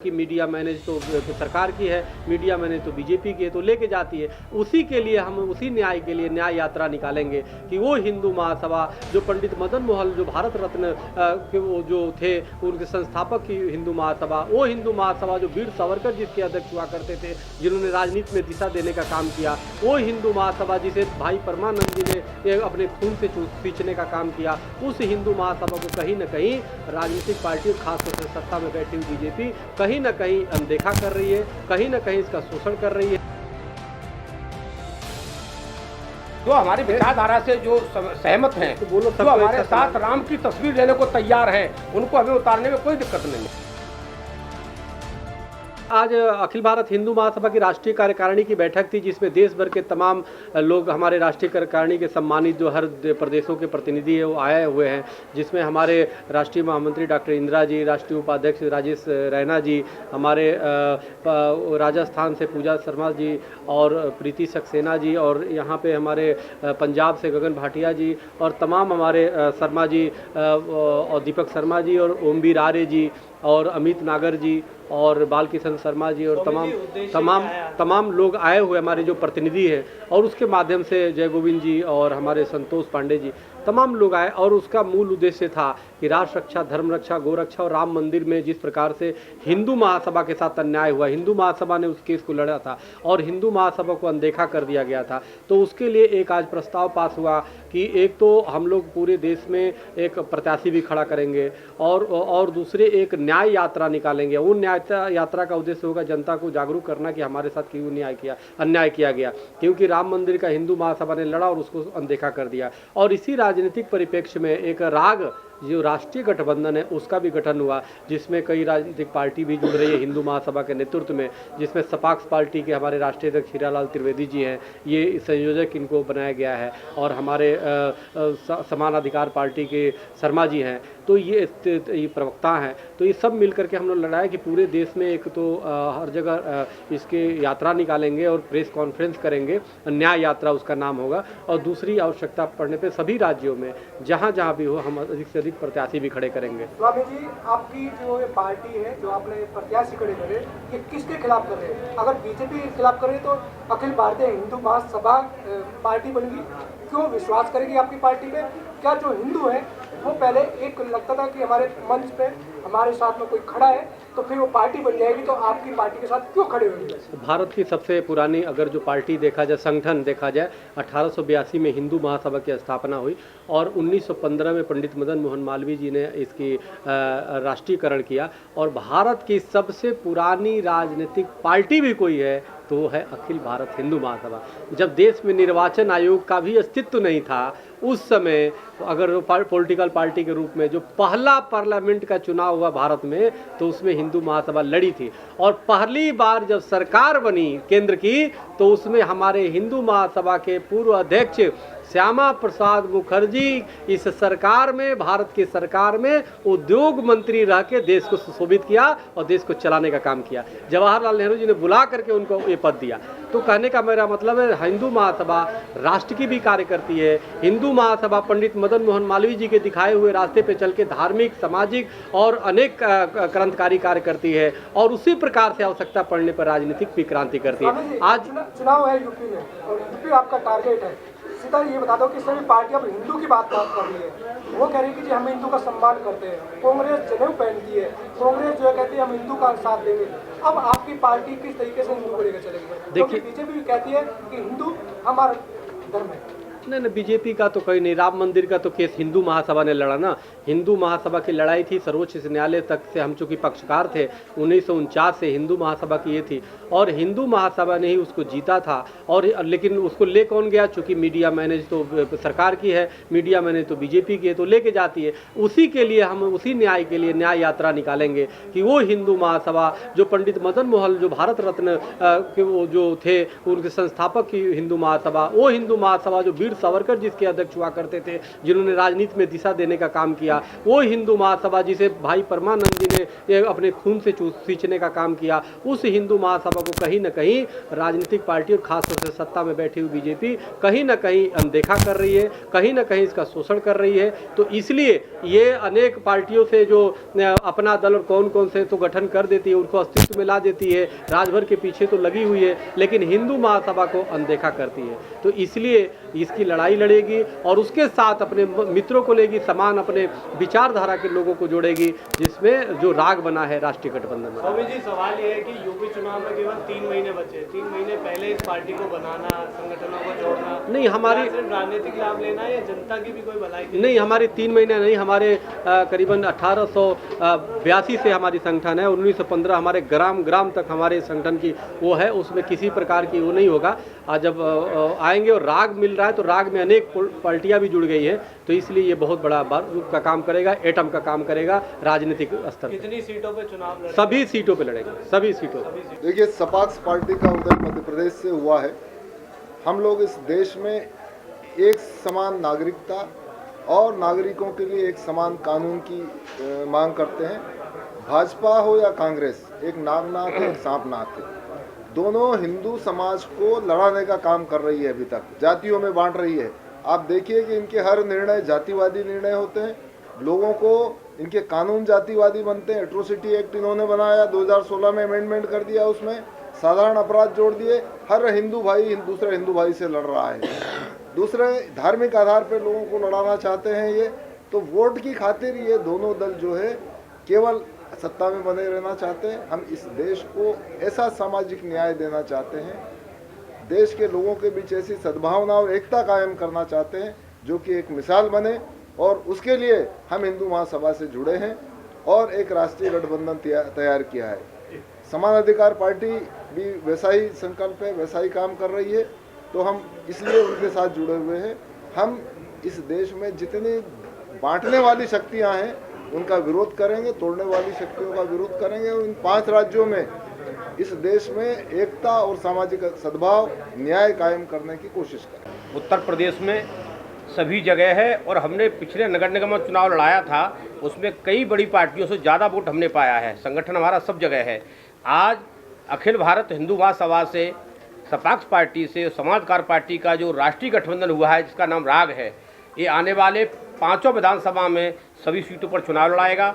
कि media manage तो सरकार की है, मीडिया मैनेज तो बीजेपी की है, तो लेके जाती है। उसी के लिए हम उसी न्याय के लिए न्याय यात्रा निकालेंगे कि वो हिंदू महासभा जो पंडित मदन मोहन जो भारत रत्न के वो जो थे उनके संस्थापक की हिंदू महासभा, वो हिंदू महासभा जो वीर सावरकर जिसके अध्यक्ष हुआ करते थे, जिन्होंने राजनीति में दिशा देने का काम किया, वो हिंदू महासभा जिसे भाई परमानंद जी ने अपने खून से सींचने का काम किया, उस हिंदू महासभा को कहीं न कहीं राजनीतिक पार्टी खासतौर से सत्ता में बैठी हुई बीजेपी कहीं न कहीं अनदेखा कर रही है, कहीं न कहीं इसका शोषण कर रही है। जो हमारी विचारधारा से जो सहमत हैं, जो हमारे साथ राम की तस्वीर लेने को तैयार हैं, उनको हमें उतारने में कोई दिक्कत नहीं है। आज अखिल भारत हिंदू महासभा की राष्ट्रीय कार्यकारिणी की बैठक थी, जिसमें देश भर के तमाम लोग हमारे राष्ट्रीय कार्यकारिणी के सम्मानित जो हर प्रदेशों के प्रतिनिधि है वो आए हुए हैं, जिसमें हमारे राष्ट्रीय महामंत्री डॉक्टर इंदिरा जी, राष्ट्रीय उपाध्यक्ष राजेश रैना जी, हमारे राजस्थान से पूजा शर्मा जी और प्रीति सक्सेना जी, और यहाँ पे हमारे पंजाब से गगन भाटिया जी और तमाम हमारे शर्मा जी और दीपक शर्मा जी और ओमवीर आर्य जी और अमित नागर जी और बालकिशन शर्मा जी और तमाम लोग आए हुए हमारे जो प्रतिनिधि हैं, और उसके माध्यम से जय गोविंद जी और हमारे संतोष पांडे जी तमाम लोग आए। और उसका मूल उद्देश्य था कि राष्ट्र रक्षा, धर्म रक्षा, गोरक्षा और राम मंदिर में जिस प्रकार से हिंदू महासभा के साथ अन्याय हुआ, हिंदू महासभा ने उस केस को लड़ा था और हिंदू महासभा को अनदेखा कर दिया गया था, तो उसके लिए एक आज प्रस्ताव पास हुआ कि एक तो हम लोग पूरे देश में एक प्रत्याशी भी खड़ा करेंगे और दूसरे एक न्याय यात्रा निकालेंगे। वो न्याय यात्रा का उद्देश्य होगा जनता को जागरूक करना कि हमारे साथ क्यों अन्याय किया गया, क्योंकि राम मंदिर का हिंदू महासभा ने लड़ा और उसको अनदेखा कर दिया। और इसी राजनीतिक परिप्रेक्ष्य में एक राग जो राष्ट्रीय गठबंधन है उसका भी गठन हुआ, जिसमें कई राजनीतिक पार्टी भी जुड़ रही है हिंदू महासभा के नेतृत्व में, जिसमें सपाक्स पार्टी के हमारे राष्ट्रीय अध्यक्ष हीरालाल त्रिवेदी जी हैं, ये संयोजक इनको बनाया गया है, और हमारे समान अधिकार पार्टी के शर्मा जी हैं, तो ये प्रवक्ता हैं। तो ये सब मिलकर के हम लोग लड़ाया कि पूरे देश में एक तो हर जगह इसके यात्रा निकालेंगे और प्रेस कॉन्फ्रेंस करेंगे, न्याय यात्रा उसका नाम होगा, और दूसरी आवश्यकता पड़ने पे सभी राज्यों में जहाँ जहाँ भी हो हम अधिक से अधिक प्रत्याशी भी खड़े करेंगे। स्वामी जी, आपकी जो पार्टी है, जो आपने प्रत्याशी खड़े करे, ये किसके खिलाफ कर रहे हैं? अगर बीजेपी के खिलाफ कर रहे तो अखिल भारतीय हिंदू महासभा पार्टी बनेगी, क्यों विश्वास करेगी आपकी पार्टी पे? क्या जो हिंदू है वो पहले एक लगता था कि हमारे मंच पे हमारे साथ में कोई खड़ा है तो फिर वो पार्टी बन जाएगी, तो आपकी पार्टी के साथ क्यों खड़े होंगे? भारत की सबसे पुरानी अगर जो पार्टी देखा जाए, संगठन देखा जाए, 1882 में हिंदू महासभा की स्थापना हुई और 1915 में पंडित मदन मोहन मालवीय जी ने इसकी राष्ट्रीयकरण किया। और भारत की सबसे पुरानी राजनीतिक पार्टी भी कोई है तो वो है अखिल भारत हिंदू महासभा। जब देश में निर्वाचन आयोग का भी अस्तित्व नहीं था, उस समय अगर पॉलिटिकल पार्टी के रूप में जो पहला पार्लियामेंट का चुनाव हुआ भारत में, तो उसमें हिंदू महासभा लड़ी थी। और पहली बार जब सरकार बनी केंद्र की, तो उसमें हमारे हिंदू महासभा के पूर्व अध्यक्ष श्यामा प्रसाद मुखर्जी इस सरकार में, भारत की सरकार में उद्योग मंत्री रह के देश को सुशोभित किया और देश को चलाने का काम किया। जवाहरलाल नेहरू जी ने बुला करके उनको ये पद दिया। तो कहने का मेरा मतलब है, हिंदू महासभा राष्ट्र की भी कार्य करती है। हिंदू महासभा पंडित मदन मोहन मालवीय जी के दिखाए हुए रास्ते पे चल के धार्मिक, सामाजिक और अनेक क्रांतिकारी कार्य करती है, और उसी प्रकार से आवश्यकता पड़ने पर राजनीतिक भी क्रांति करती है। आज चुनाव है यूपी में, और यूपी आपका टारगेट है। सीधा ये बता दो कि सभी पार्टी अब हिंदू की बात कर रही है, वो कह रही है कि जी हम हिंदू का सम्मान करते हैं, कांग्रेस जनेऊ पहनती है, कांग्रेस जो है कहती है हम हिंदू का साथ देंगे। अब आपकी पार्टी किस तरीके से हिंदू को लेकर चलेगी? देखिए, बीजेपी भी कहती है कि हिंदू हमारा धर्म है। नहीं, बीजेपी का तो कोई नहीं। राम मंदिर का तो केस हिंदू महासभा ने लड़ा ना, हिंदू महासभा की लड़ाई थी। सर्वोच्च न्यायालय तक से हम चूंकि पक्षकार थे, 1949 से हिंदू महासभा की ये थी, और हिंदू महासभा ने ही उसको जीता था। और लेकिन उसको ले कौन गया? चूंकि मीडिया मैनेज तो सरकार की है, मीडिया मैनेज तो बीजेपी की है, तो लेके जाती है। उसी के लिए हम उसी न्याय के लिए न्याय यात्रा निकालेंगे कि वो हिंदू महासभा जो पंडित मदन मोहन जो भारत रत्न के वो जो थे उनके संस्थापक की हिंदू महासभा, वो हिंदू महासभा जो वीर सावरकर जिसके अध्यक्ष हुआ करते थे, जिन्होंने राजनीति में दिशा देने का काम किया, वो हिंदू महासभा जिसे भाई परमानंद जी ने अपने खून से सींचने का काम किया, उस हिंदू महासभा को कहीं ना कहीं राजनीतिक पार्टी और खासतौर से सत्ता में बैठी हुई बीजेपी कहीं ना कहीं अनदेखा कर रही है, कहीं ना कहीं इसका शोषण कर रही है। तो इसलिए ये अनेक पार्टियों से जो अपना दल और कौन कौन से तो गठन कर देती है, उनको अस्तित्व में ला देती है, राजभर के पीछे तो लगी हुई है, लेकिन हिंदू महासभा को अनदेखा करती है। तो इसलिए इसकी लड़ाई लड़ेगी और उसके साथ अपने मित्रों को लेगी, समान अपने विचारधारा के लोगों को जोड़ेगी, जिसमें जो राग बना है राष्ट्रीय गठबंधन में। स्वामी जी, सवाल ये है कि यूपी चुनाव में केवल 3 महीने बचे, 3 महीने पहले इस पार्टी को बनाना, संगठनों को जोड़ना, नहीं हमारी सिर्फ राजनीतिक लाभ लेना है या जनता की भी कोई भलाई नहीं, हमारी 3 महीने नहीं, हमारे करीबन 1882 से हमारी संगठन है, 1915 हमारे ग्राम ग्राम तक हमारे संगठन की वो है, उसमें किसी प्रकार की वो नहीं होगा। आज जब आएंगे और राग मिल रहा है तो राग में अनेक पार्टियां भी जुड़ गई हैं, तो इसलिए ये बहुत बड़ा बारूद का काम करेगा, एटम का काम करेगा राजनीतिक स्तर। कितनी सीटों पे चुनाव लड़ेंगे? सभी सीटों पे लड़ेंगे, सभी सीटों पे। देखिए, सपाक्स पार्टी का उदय मध्य प्रदेश से हुआ है। हम लोग इस देश में एक समान नागरिकता और नागरिकों के लिए एक समान कानून की मांग करते हैं। भाजपा हो या कांग्रेस, एक नागनाथ एक सांपनाथ है। दोनों हिंदू समाज को लड़ाने का काम कर रही है, अभी तक जातियों में बांट रही है। आप देखिए कि इनके हर निर्णय जातिवादी निर्णय होते हैं, लोगों को इनके कानून जातिवादी बनते हैं। एट्रोसिटी एक्ट इन्होंने बनाया, 2016 में अमेंडमेंट कर दिया, उसमें साधारण अपराध जोड़ दिए। हर हिंदू भाई दूसरे हिंदू भाई से लड़ रहा है, दूसरे धार्मिक आधार पर लोगों को लड़ाना चाहते हैं। ये तो वोट की खातिर ये दोनों दल जो है केवल सत्ता में बने रहना चाहते हैं। हम इस देश को ऐसा सामाजिक न्याय देना चाहते हैं, देश के लोगों के बीच ऐसी सद्भावना और एकता कायम करना चाहते हैं जो कि एक मिसाल बने, और उसके लिए हम हिंदू महासभा से जुड़े हैं और एक राष्ट्रीय गठबंधन तैयार किया है। समान अधिकार पार्टी भी वैसा ही संकल्प है, वैसा ही काम कर रही है, तो हम इसलिए उनके साथ जुड़े हुए हैं। हम इस देश में जितनी बांटने वाली शक्तियां हैं उनका विरोध करेंगे, तोड़ने वाली शक्तियों का विरोध करेंगे, और इन 5 राज्यों में इस देश में एकता और सामाजिक सद्भाव न्याय कायम करने की कोशिश करें। उत्तर प्रदेश में सभी जगह है, और हमने पिछले नगर निगम में चुनाव लड़ाया था, उसमें कई बड़ी पार्टियों से ज़्यादा वोट हमने पाया है। संगठन हमारा सब जगह है। आज अखिल भारत हिंदू महासभा से, सपाक्स पार्टी से, समाजवादी पार्टी का जो राष्ट्रीय गठबंधन हुआ है जिसका नाम राग है, ये आने वाले 5 विधानसभा में सभी सीटों पर चुनाव लड़ाएगा।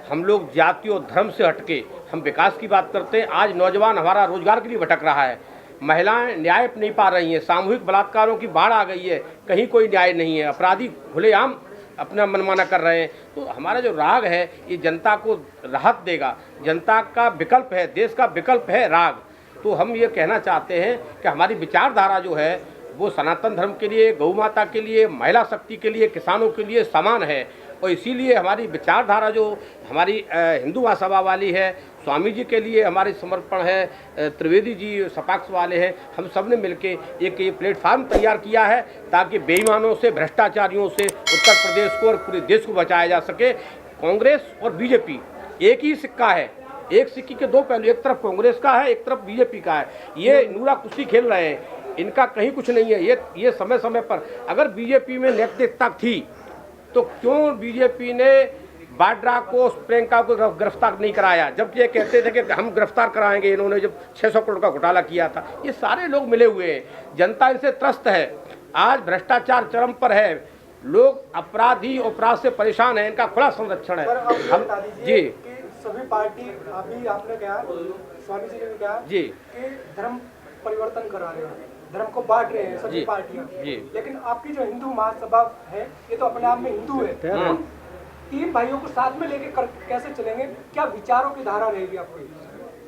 हम लोग जाति और धर्म से हटके हम विकास की बात करते हैं। आज नौजवान हमारा रोजगार के लिए भटक रहा है, महिलाएं न्याय नहीं पा रही हैं, सामूहिक बलात्कारों की बाढ़ आ गई है, कहीं कोई न्याय नहीं है, अपराधी खुलेआम अपना मनमाना कर रहे हैं। तो हमारा जो राग है ये जनता को राहत देगा, जनता का विकल्प है, देश का विकल्प है राग। तो हम ये कहना चाहते हैं कि हमारी विचारधारा जो है वो सनातन धर्म के लिए, गौ माता के लिए, महिला शक्ति के लिए, किसानों के लिए समान है, और इसीलिए हमारी विचारधारा जो हमारी हिंदू महासभा वाली है, स्वामी जी के लिए हमारी समर्पण है, त्रिवेदी जी सपाक्स वाले हैं, हम सब ने मिलकर एक ये प्लेटफार्म तैयार किया है ताकि बेईमानों से, भ्रष्टाचारियों से उत्तर प्रदेश को और पूरे देश को बचाया जा सके। कांग्रेस और बीजेपी एक ही सिक्का है, एक सिक्के के 2 पहलू, एक तरफ कांग्रेस का है, एक तरफ बीजेपी का है। ये नूरा कुश्ती खेल रहे हैं, इनका कहीं कुछ नहीं है। ये समय समय पर अगर बीजेपी में नैतिकता थी तो क्यों बीजेपी ने वाड्रा को, प्रियंका को गिरफ्तार नहीं कराया, जबकि ये कहते थे कि हम गिरफ्तार कराएंगे। इन्होंने जब 600 करोड़ का घोटाला किया था, ये सारे लोग मिले हुए हैं, जनता इनसे त्रस्त है। आज भ्रष्टाचार चरम पर है, लोग अपराधी अपराध से परेशान हैं, इनका खुला संरक्षण है। हम जी सभी पार्टी अभी आपने कहा, स्वामी जी ने भी कहा जी कि धर्म परिवर्तन करा रहे हैं, धर्म को बांट रहे हैं सभी पार्टियां, लेकिन आपकी जो हिंदू महासभा है ये तो अपने आप में हिंदू है। 3 भाइयों को साथ में लेके कैसे चलेंगे? क्या विचारों की धारा रहेगी आपकी?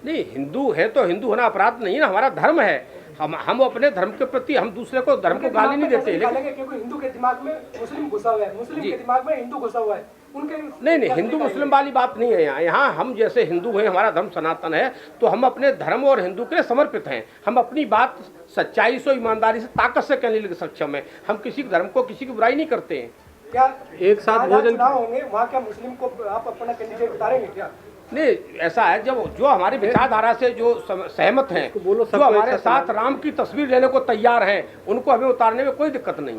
नहीं, हिंदू है तो हिंदू होना अपराध नहीं है ना, हमारा धर्म है। हम अपने धर्म के प्रति हम दूसरे को धर्म को गाली नहीं देते। क्योंकि हिंदू के दिमाग में मुस्लिम घुसा हुआ है, मुस्लिम के दिमाग में हिंदू घुसा हुआ है, उनके नहीं, हिंदू मुस्लिम वाली बात नहीं है यहाँ हम जैसे हिंदू हैं, हमारा धर्म सनातन है, तो हम अपने धर्म और हिंदू के लिए समर्पित हैं। हम अपनी बात सच्चाई से, ईमानदारी से, ताकत से कहने के सक्षम है। हम किसी धर्म को, किसी की बुराई नहीं करते हैं। क्या एक साथ भोजन होंगे वहाँ, क्या मुस्लिम को आप अपना कैंडिडेट उतारेंगे क्या? नहीं, ऐसा है, जब जो हमारी विचारधारा से जो सहमत हैं, जो हमारे साथ राम की तस्वीर लेने को तैयार हैं, उनको हमें उतारने में कोई दिक्कत नहीं है।